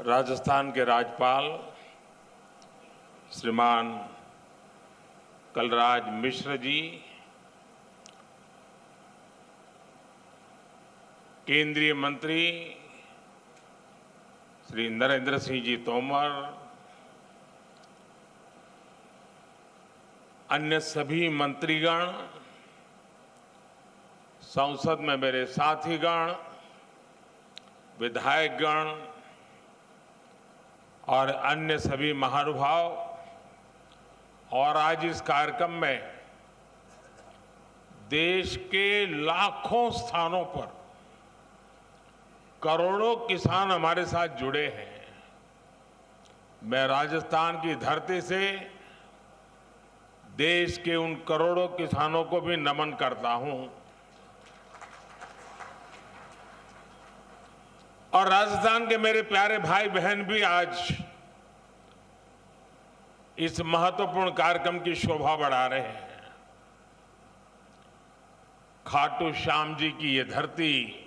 राजस्थान के राज्यपाल श्रीमान कलराज मिश्र जी, केंद्रीय मंत्री श्री नरेंद्र सिंह जी तोमर, अन्य सभी मंत्रीगण, संसद में मेरे साथीगण, विधायकगण और अन्य सभी महानुभाव, और आज इस कार्यक्रम में देश के लाखों स्थानों पर करोड़ों किसान हमारे साथ जुड़े हैं। मैं राजस्थान की धरती से देश के उन करोड़ों किसानों को भी नमन करता हूं और राजस्थान के मेरे प्यारे भाई बहन भी आज इस महत्वपूर्ण कार्यक्रम की शोभा बढ़ा रहे हैं। खाटू श्याम जी की ये धरती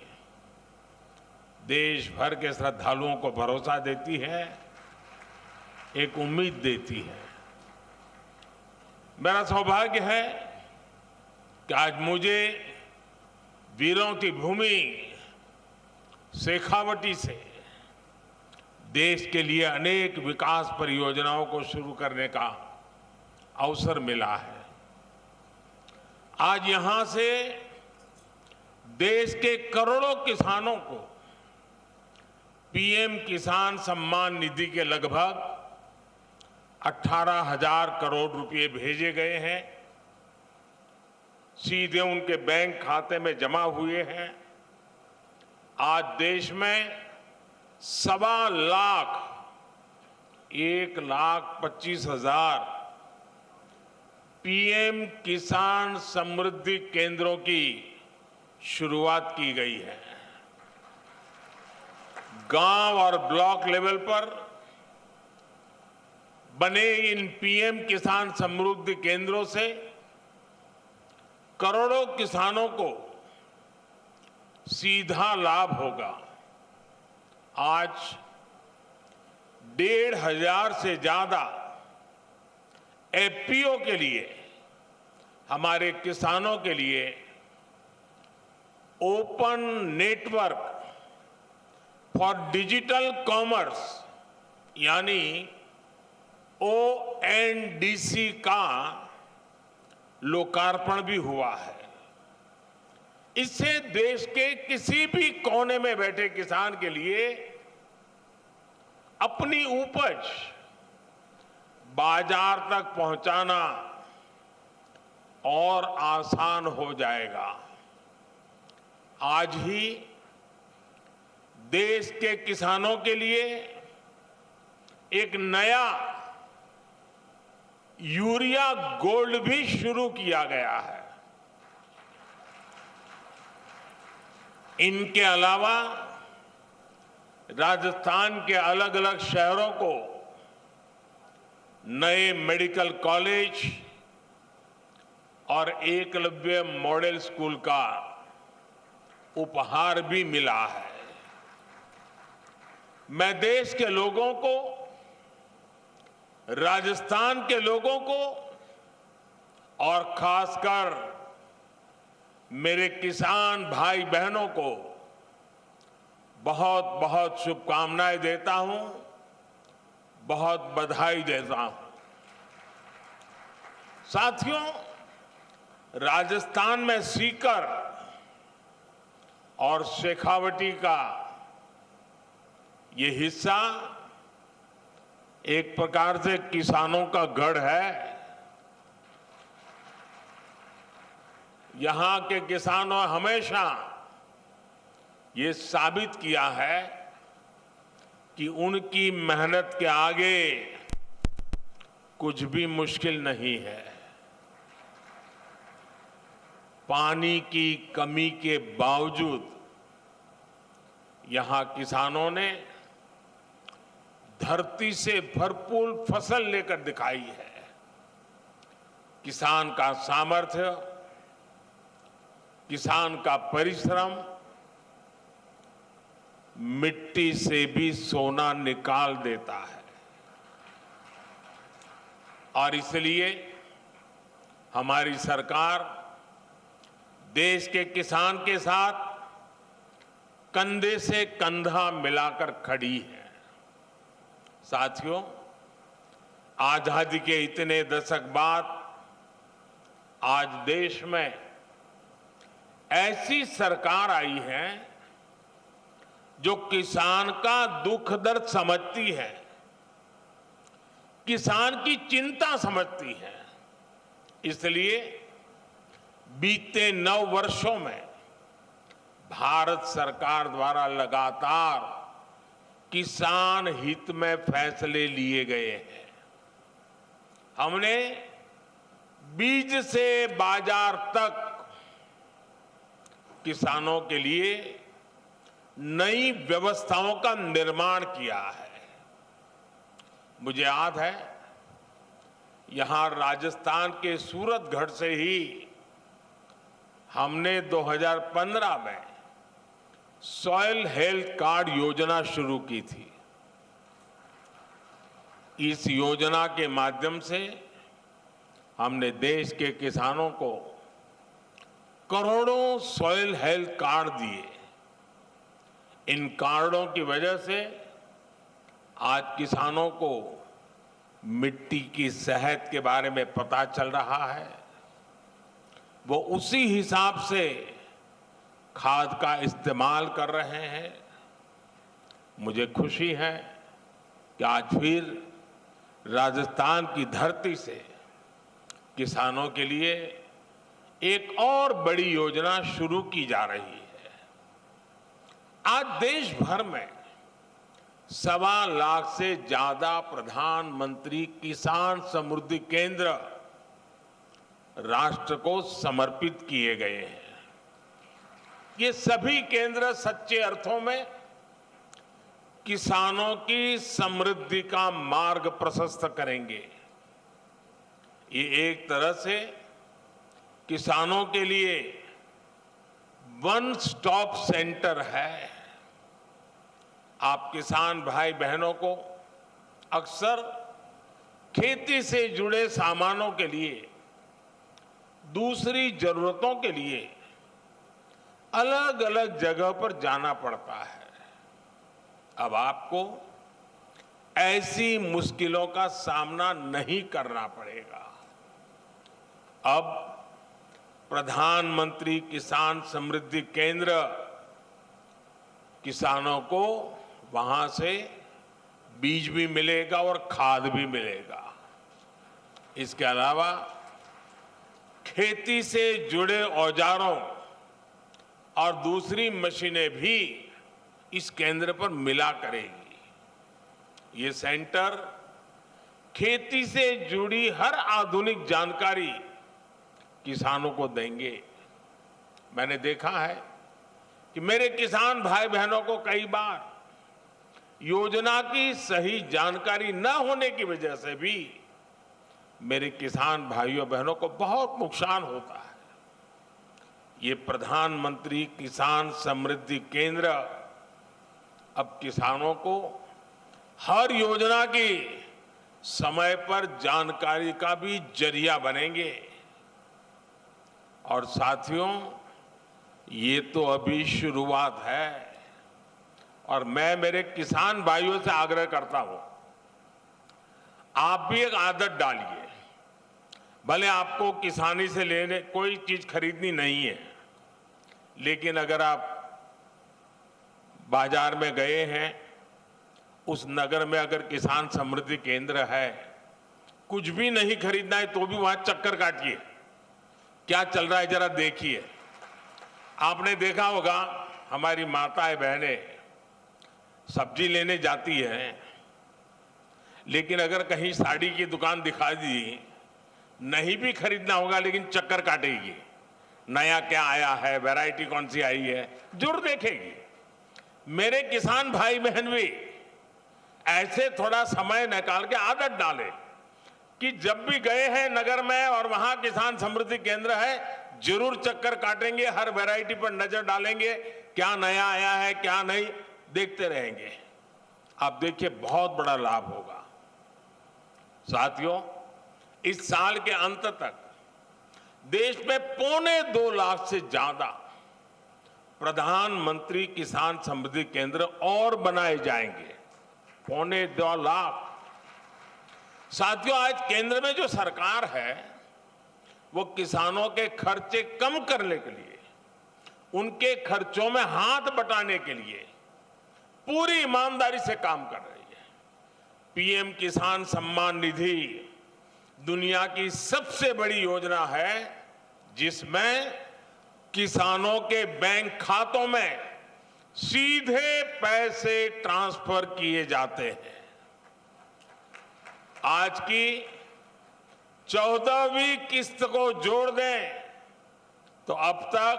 देश भर के श्रद्धालुओं को भरोसा देती है, एक उम्मीद देती है। मेरा सौभाग्य है कि आज मुझे वीरों की भूमि शेखावटी से देश के लिए अनेक विकास परियोजनाओं को शुरू करने का अवसर मिला है। आज यहां से देश के करोड़ों किसानों को पीएम किसान सम्मान निधि के लगभग 18,000 करोड़ रुपए भेजे गए हैं, सीधे उनके बैंक खाते में जमा हुए हैं। आज देश में 1,25,000 पीएम किसान समृद्धि केंद्रों की शुरुआत की गई है। गांव और ब्लॉक लेवल पर बने इन पीएम किसान समृद्धि केंद्रों से करोड़ों किसानों को सीधा लाभ होगा। आज 1,500 से ज्यादा एफपीओ के लिए, हमारे किसानों के लिए open network for digital commerce यानी ONDC का लोकार्पण भी हुआ है। इससे देश के किसी भी कोने में बैठे किसान के लिए अपनी उपज बाजार तक पहुंचाना और आसान हो जाएगा। आज ही देश के किसानों के लिए एक नया यूरिया गोल्ड भी शुरू किया गया है। इनके अलावा राजस्थान के अलग अलग शहरों को नए मेडिकल कॉलेज और एकलव्य मॉडल स्कूल का उपहार भी मिला है। मैं देश के लोगों को, राजस्थान के लोगों को और खासकर मेरे किसान भाई बहनों को बहुत बहुत शुभकामनाएं देता हूं, बहुत बधाई देता हूं। साथियों, राजस्थान में सीकर और शेखावटी का ये हिस्सा एक प्रकार से किसानों का गढ़ है। यहां के किसानों हमेशा ये साबित किया है कि उनकी मेहनत के आगे कुछ भी मुश्किल नहीं है। पानी की कमी के बावजूद यहां किसानों ने धरती से भरपूर फसल लेकर दिखाई है। किसान का सामर्थ्य, किसान का परिश्रम मिट्टी से भी सोना निकाल देता है। और इसलिए हमारी सरकार देश के किसान के साथ कंधे से कंधा मिलाकर खड़ी है। साथियों, आजादी के इतने दशक बाद आज देश में ऐसी सरकार आई है जो किसान का दुख दर्द समझती है, किसान की चिंता समझती है। इसलिए बीते 9 वर्षों में भारत सरकार द्वारा लगातार किसान हित में फैसले लिए गए हैं। हमने बीज से बाजार तक किसानों के लिए नई व्यवस्थाओं का निर्माण किया है। मुझे याद है, यहां राजस्थान के सूरतगढ़ से ही हमने 2015 में सॉइल हेल्थ कार्ड योजना शुरू की थी। इस योजना के माध्यम से हमने देश के किसानों को करोड़ों सॉइल हेल्थ कार्ड दिए। इन कार्डों की वजह से आज किसानों को मिट्टी की सेहत के बारे में पता चल रहा है। वो उसी हिसाब से खाद का इस्तेमाल कर रहे हैं। मुझे खुशी है कि आज फिर राजस्थान की धरती से किसानों के लिए एक और बड़ी योजना शुरू की जा रही है। आज देश भर में 1.25 लाख से ज्यादा प्रधानमंत्री किसान समृद्धि केंद्र राष्ट्र को समर्पित किए गए हैं। ये सभी केंद्र सच्चे अर्थों में किसानों की समृद्धि का मार्ग प्रशस्त करेंगे। ये एक तरह से किसानों के लिए वन स्टॉप सेंटर है। आप किसान भाई बहनों को अक्सर खेती से जुड़े सामानों के लिए, दूसरी जरूरतों के लिए अलग अलग जगह पर जाना पड़ता है। अब आपको ऐसी मुश्किलों का सामना नहीं करना पड़ेगा। अब प्रधानमंत्री किसान समृद्धि केंद्र किसानों को वहां से बीज भी मिलेगा और खाद भी मिलेगा। इसके अलावा खेती से जुड़े औजारों और दूसरी मशीनें भी इस केंद्र पर मिला करेगी। ये सेंटर खेती से जुड़ी हर आधुनिक जानकारी किसानों को देंगे। मैंने देखा है कि मेरे किसान भाई बहनों को कई बार योजना की सही जानकारी न होने की वजह से भी मेरे किसान भाइयों बहनों को बहुत नुकसान होता है। ये प्रधानमंत्री किसान समृद्धि केंद्र अब किसानों को हर योजना की समय पर जानकारी का भी जरिया बनेंगे। और साथियों, ये तो अभी शुरुआत है और मैं मेरे किसान भाइयों से आग्रह करता हूं, आप भी एक आदत डालिए। भले आपको किसानी से लेने कोई चीज खरीदनी नहीं है, लेकिन अगर आप बाजार में गए हैं, उस नगर में अगर किसान समृद्धि केंद्र है, कुछ भी नहीं खरीदना है तो भी वहां चक्कर काटिए, क्या चल रहा है जरा देखिए। आपने देखा होगा हमारी माताएं बहनें सब्जी लेने जाती हैं, लेकिन अगर कहीं साड़ी की दुकान दिखा दी, नहीं भी खरीदना होगा लेकिन चक्कर काटेगी, नया क्या आया है, वैरायटी कौन सी आई है, जरूर देखेगी। मेरे किसान भाई बहन भी ऐसे थोड़ा समय निकाल के आदत डालें कि जब भी गए हैं नगर में और वहां किसान समृद्धि केंद्र है, जरूर चक्कर काटेंगे, हर वैरायटी पर नजर डालेंगे, क्या नया आया है क्या नहीं। देखते रहेंगे। आप देखिए बहुत बड़ा लाभ होगा। साथियों, इस साल के अंत तक देश में 2.25 लाख से ज्यादा प्रधानमंत्री किसान समृद्धि केंद्र और बनाए जाएंगे। 2.25 लाख। साथियों, आज केंद्र में जो सरकार है वो किसानों के खर्चे कम करने के लिए, उनके खर्चों में हाथ बटाने के लिए पूरी ईमानदारी से काम कर रही है। पीएम किसान सम्मान निधि दुनिया की सबसे बड़ी योजना है जिसमें किसानों के बैंक खातों में सीधे पैसे ट्रांसफर किए जाते हैं। आज की 14वीं किस्त को जोड़ दें तो अब तक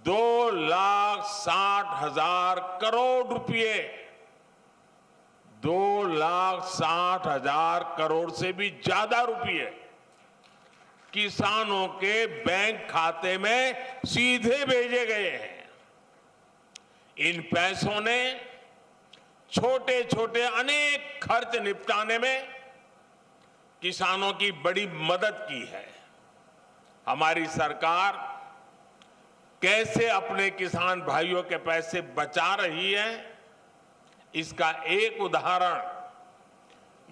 2,60,000 करोड़ रुपए, 2,60,000 करोड़ से भी ज्यादा रुपए किसानों के बैंक खाते में सीधे भेजे गए हैं। इन पैसों ने छोटे छोटे अनेक खर्च निपटाने में किसानों की बड़ी मदद की है। हमारी सरकार कैसे अपने किसान भाइयों के पैसे बचा रही है, इसका एक उदाहरण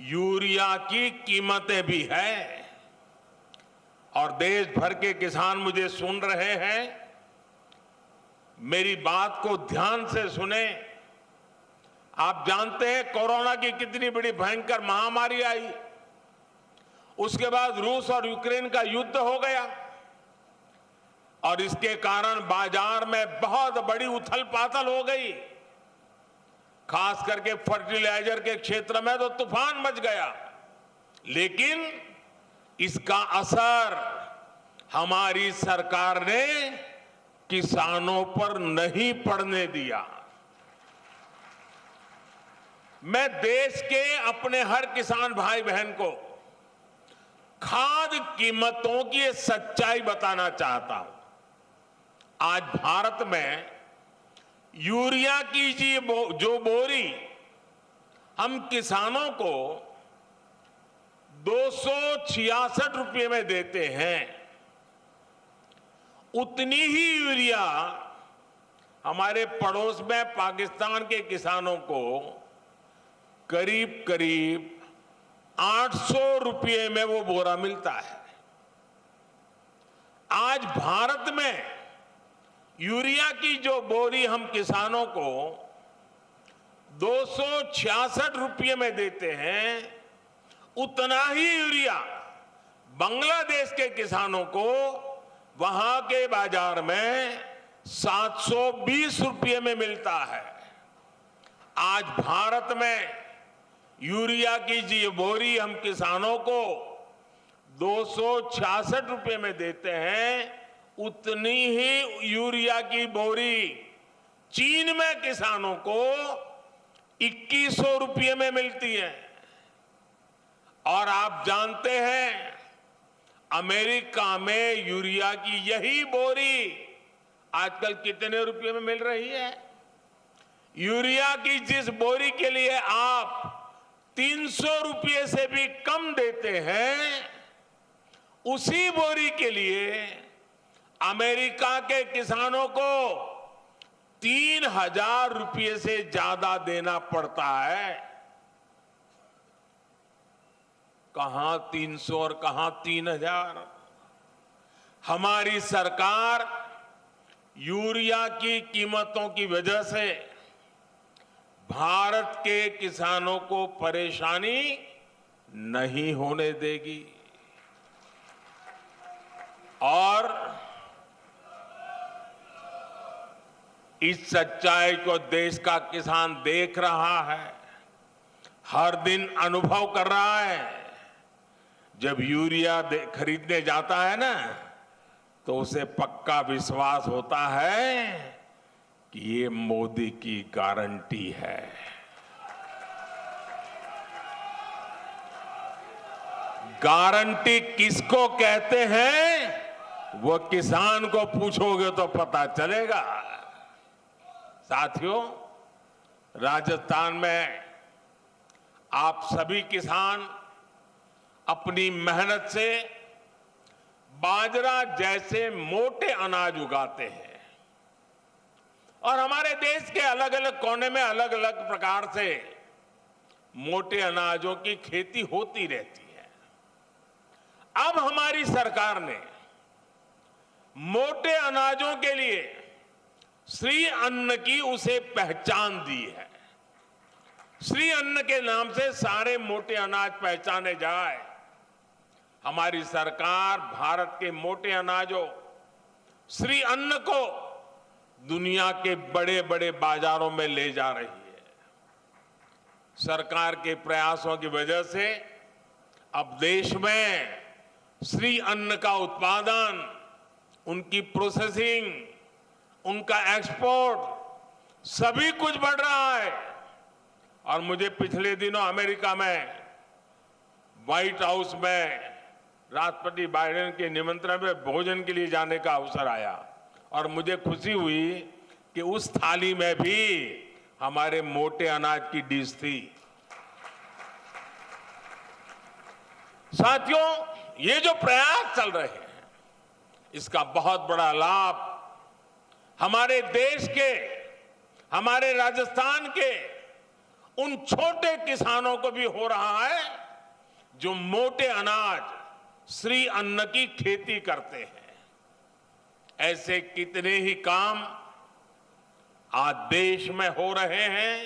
यूरिया की कीमतें भी है। और देश भर के किसान मुझे सुन रहे हैं, मेरी बात को ध्यान से सुने। आप जानते हैं कोरोना की कितनी बड़ी भयंकर महामारी आई, उसके बाद रूस और यूक्रेन का युद्ध हो गया और इसके कारण बाजार में बहुत बड़ी उथल पाथल हो गई। खास करके फर्टिलाइजर के क्षेत्र में तो तूफान मच गया, लेकिन इसका असर हमारी सरकार ने किसानों पर नहीं पड़ने दिया। मैं देश के अपने हर किसान भाई बहन को खाद कीमतों की ये सच्चाई बताना चाहता हूं। आज भारत में यूरिया की जो बोरी हम किसानों को 266 रुपये में देते हैं, उतनी ही यूरिया हमारे पड़ोस में पाकिस्तान के किसानों को करीब करीब 800 रुपये में वो बोरा मिलता है। आज भारत में यूरिया की जो बोरी हम किसानों को 266 रुपये में देते हैं, उतना ही यूरिया बांग्लादेश के किसानों को वहां के बाजार में 720 रुपये में मिलता है। आज भारत में यूरिया की जो बोरी हम किसानों को 266 रुपये में देते हैं, उतनी ही यूरिया की बोरी चीन में किसानों को 2100 रुपये में मिलती है। और आप जानते हैं अमेरिका में यूरिया की यही बोरी आजकल कितने रुपये में मिल रही है? यूरिया की जिस बोरी के लिए आप 300 रुपये से भी कम देते हैं, उसी बोरी के लिए अमेरिका के किसानों को 3,000 रुपये से ज्यादा देना पड़ता है। कहां 300 और कहां 3,000? हमारी सरकार यूरिया की कीमतों की वजह से भारत के किसानों को परेशानी नहीं होने देगी। और इस सच्चाई को देश का किसान देख रहा है, हर दिन अनुभव कर रहा है। जब यूरिया खरीदने जाता है ना, तो उसे पक्का विश्वास होता है कि ये मोदी की गारंटी है। गारंटी किसको कहते हैं वो किसान को पूछोगे तो पता चलेगा। साथियों, राजस्थान में आप सभी किसान अपनी मेहनत से बाजरा जैसे मोटे अनाज उगाते हैं और हमारे देश के अलग अलग कोने में अलग अलग प्रकार से मोटे अनाजों की खेती होती रहती है। अब हमारी सरकार ने मोटे अनाजों के लिए श्री अन्न की उसे पहचान दी है। श्री अन्न के नाम से सारे मोटे अनाज पहचाने जाए। हमारी सरकार भारत के मोटे अनाजों श्री अन्न को दुनिया के बड़े बड़े बाजारों में ले जा रही है। सरकार के प्रयासों की वजह से अब देश में श्री अन्न का उत्पादन, उनकी प्रोसेसिंग, उनका एक्सपोर्ट सभी कुछ बढ़ रहा है। और मुझे पिछले दिनों अमेरिका में व्हाइट हाउस में राष्ट्रपति बाइडेन के निमंत्रण में भोजन के लिए जाने का अवसर आया और मुझे खुशी हुई कि उस थाली में भी हमारे मोटे अनाज की डिश थी। साथियों, ये जो प्रयास चल रहे हैं, इसका बहुत बड़ा लाभ हमारे देश के, हमारे राजस्थान के उन छोटे किसानों को भी हो रहा है जो मोटे अनाज श्री अन्न की खेती करते हैं। ऐसे कितने ही काम आज देश में हो रहे हैं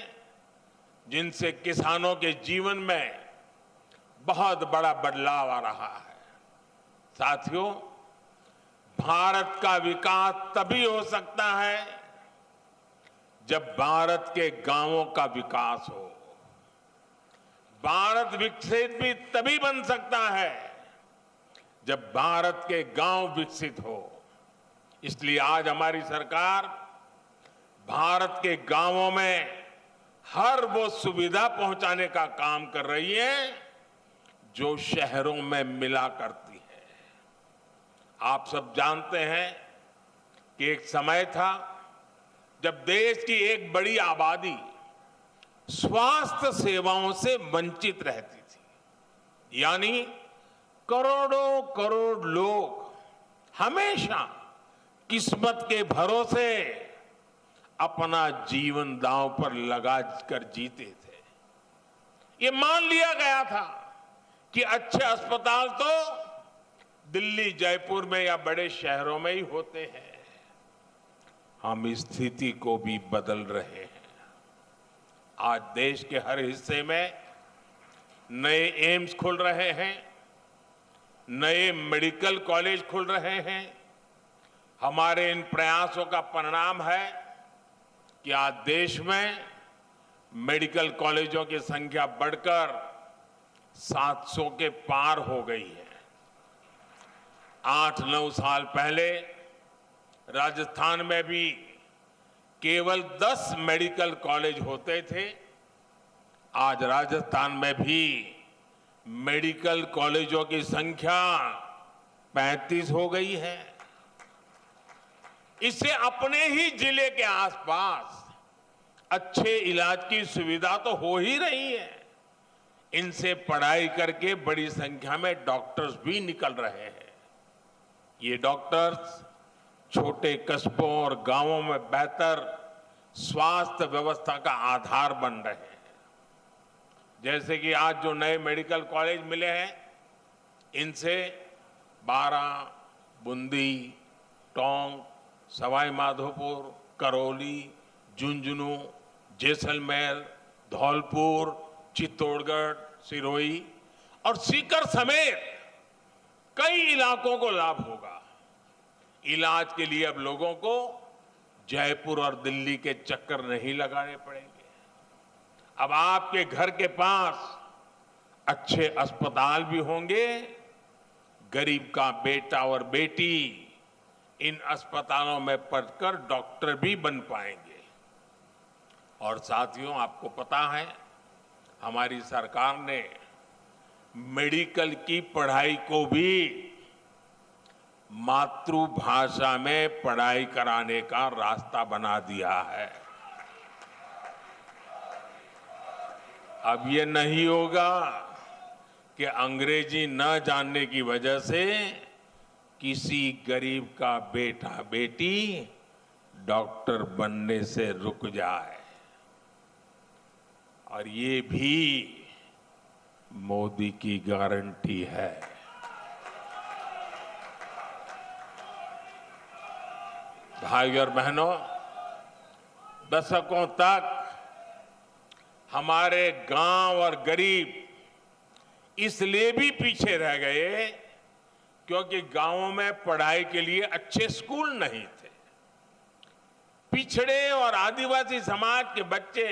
जिनसे किसानों के जीवन में बहुत बड़ा बदलाव आ रहा है। साथियों, भारत का विकास तभी हो सकता है जब भारत के गांवों का विकास हो। भारत विकसित भी तभी बन सकता है जब भारत के गांव विकसित हो। इसलिए आज हमारी सरकार भारत के गांवों में हर वो सुविधा पहुंचाने का काम कर रही है जो शहरों में मिला करती है। आप सब जानते हैं कि एक समय था जब देश की एक बड़ी आबादी स्वास्थ्य सेवाओं से वंचित रहती थी। यानी करोड़ों करोड़ लोग हमेशा किस्मत के भरोसे अपना जीवन दांव पर लगा कर जीते थे। ये मान लिया गया था कि अच्छे अस्पताल तो दिल्ली, जयपुर में या बड़े शहरों में ही होते हैं। हम इस स्थिति को भी बदल रहे हैं। आज देश के हर हिस्से में नए एम्स खुल रहे हैं, नए मेडिकल कॉलेज खुल रहे हैं। हमारे इन प्रयासों का परिणाम है कि आज देश में मेडिकल कॉलेजों की संख्या बढ़कर 700 के पार हो गई है। 8-9 साल पहले राजस्थान में भी केवल 10 मेडिकल कॉलेज होते थे। आज राजस्थान में भी मेडिकल कॉलेजों की संख्या 35 हो गई है। इससे अपने ही जिले के आसपास अच्छे इलाज की सुविधा तो हो ही रही है। इनसे पढ़ाई करके बड़ी संख्या में डॉक्टर्स भी निकल रहे हैं। ये डॉक्टर्स छोटे कस्बों और गांवों में बेहतर स्वास्थ्य व्यवस्था का आधार बन रहे हैं। जैसे कि आज जो नए मेडिकल कॉलेज मिले हैं, इनसे बारां, बूंदी, टोंक, सवाई माधोपुर, करौली, झुंझुनू, जैसलमेर, धौलपुर, चित्तौड़गढ़, सिरोही और सीकर समेत कई इलाकों को लाभ होगा। इलाज के लिए अब लोगों को जयपुर और दिल्ली के चक्कर नहीं लगाने पड़ेंगे। अब आपके घर के पास अच्छे अस्पताल भी होंगे। गरीब का बेटा और बेटी इन अस्पतालों में पढ़कर डॉक्टर भी बन पाएंगे। और साथियों, आपको पता है हमारी सरकार ने मेडिकल की पढ़ाई को भी मातृभाषा में पढ़ाई कराने का रास्ता बना दिया है। अब ये नहीं होगा कि अंग्रेजी न जानने की वजह से किसी गरीब का बेटा बेटी डॉक्टर बनने से रुक जाए। और ये भी मोदी की गारंटी है। भाइयों और बहनों, दशकों तक हमारे गांव और गरीब इसलिए भी पीछे रह गए क्योंकि गांवों में पढ़ाई के लिए अच्छे स्कूल नहीं थे। पिछड़े और आदिवासी समाज के बच्चे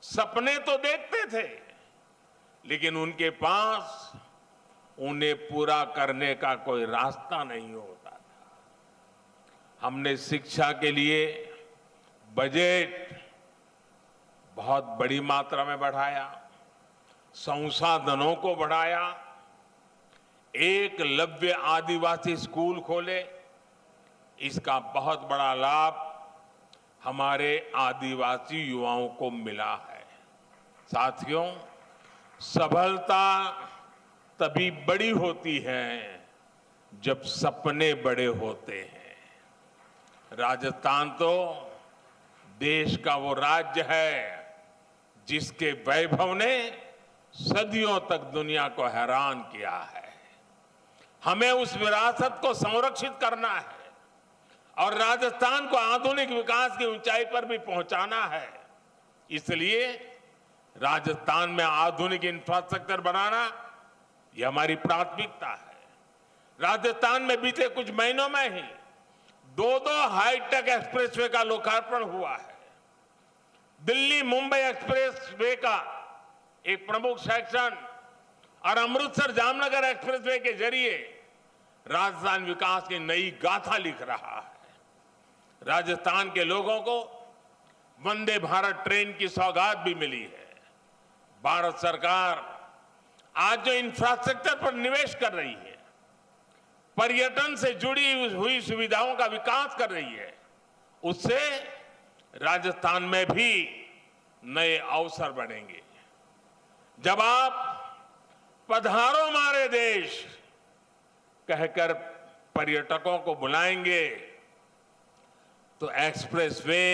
सपने तो देखते थे, लेकिन उनके पास उन्हें पूरा करने का कोई रास्ता नहीं होता था। हमने शिक्षा के लिए बजट बहुत बड़ी मात्रा में बढ़ाया, संसाधनों को बढ़ाया, एकलव्य आदिवासी स्कूल खोले। इसका बहुत बड़ा लाभ हमारे आदिवासी युवाओं को मिला है। साथियों, सफलता तभी बड़ी होती है जब सपने बड़े होते हैं। राजस्थान तो देश का वो राज्य है जिसके वैभव ने सदियों तक दुनिया को हैरान किया है। हमें उस विरासत को संरक्षित करना है और राजस्थान को आधुनिक विकास की ऊंचाई पर भी पहुंचाना है। इसलिए राजस्थान में आधुनिक इंफ्रास्ट्रक्चर बनाना यह हमारी प्राथमिकता है। राजस्थान में बीते कुछ महीनों में ही दो हाईटेक एक्सप्रेसवे का लोकार्पण हुआ है। दिल्ली मुंबई एक्सप्रेसवे का एक प्रमुख सेक्शन और अमृतसर जामनगर एक्सप्रेसवे के जरिए राजस्थान विकास की नई गाथा लिख रहा है। राजस्थान के लोगों को वंदे भारत ट्रेन की सौगात भी मिली है। भारत सरकार आज जो इंफ्रास्ट्रक्चर पर निवेश कर रही है, पर्यटन से जुड़ी हुई सुविधाओं का विकास कर रही है, उससे राजस्थान में भी नए अवसर बनेंगे। जब आप पधारो हमारे देश कहकर पर्यटकों को बुलाएंगे तो एक्सप्रेसवे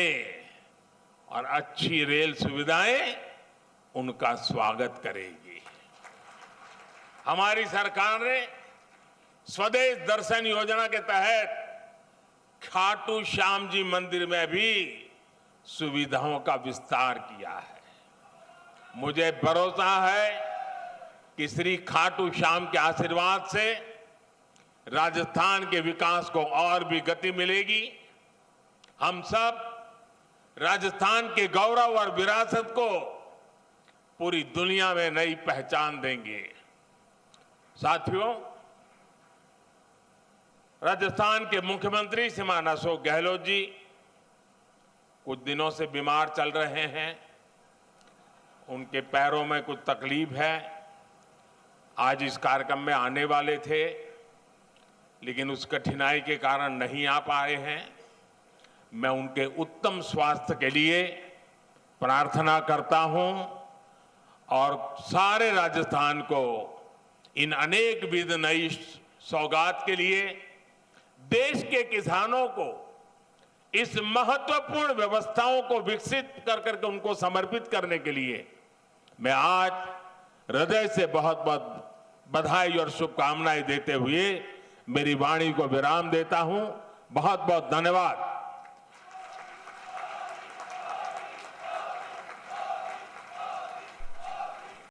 और अच्छी रेल सुविधाएं उनका स्वागत करेगी। हमारी सरकार ने स्वदेश दर्शन योजना के तहत खाटू श्याम जी मंदिर में भी सुविधाओं का विस्तार किया है। मुझे भरोसा है कि श्री खाटू श्याम के आशीर्वाद से राजस्थान के विकास को और भी गति मिलेगी। हम सब राजस्थान के गौरव और विरासत को पूरी दुनिया में नई पहचान देंगे। साथियों, राजस्थान के मुख्यमंत्री श्रीमान अशोक गहलोत जी कुछ दिनों से बीमार चल रहे हैं। उनके पैरों में कुछ तकलीफ है। आज इस कार्यक्रम में आने वाले थे, लेकिन उस कठिनाई के कारण नहीं आ पाए हैं। मैं उनके उत्तम स्वास्थ्य के लिए प्रार्थना करता हूं और सारे राजस्थान को इन अनेक विध नई सौगात के लिए, देश के किसानों को इस महत्वपूर्ण व्यवस्थाओं को विकसित कर करके उनको समर्पित करने के लिए मैं आज हृदय से बहुत बहुत बधाई और शुभकामनाएं देते हुए मेरी वाणी को विराम देता हूं। बहुत बहुत धन्यवाद।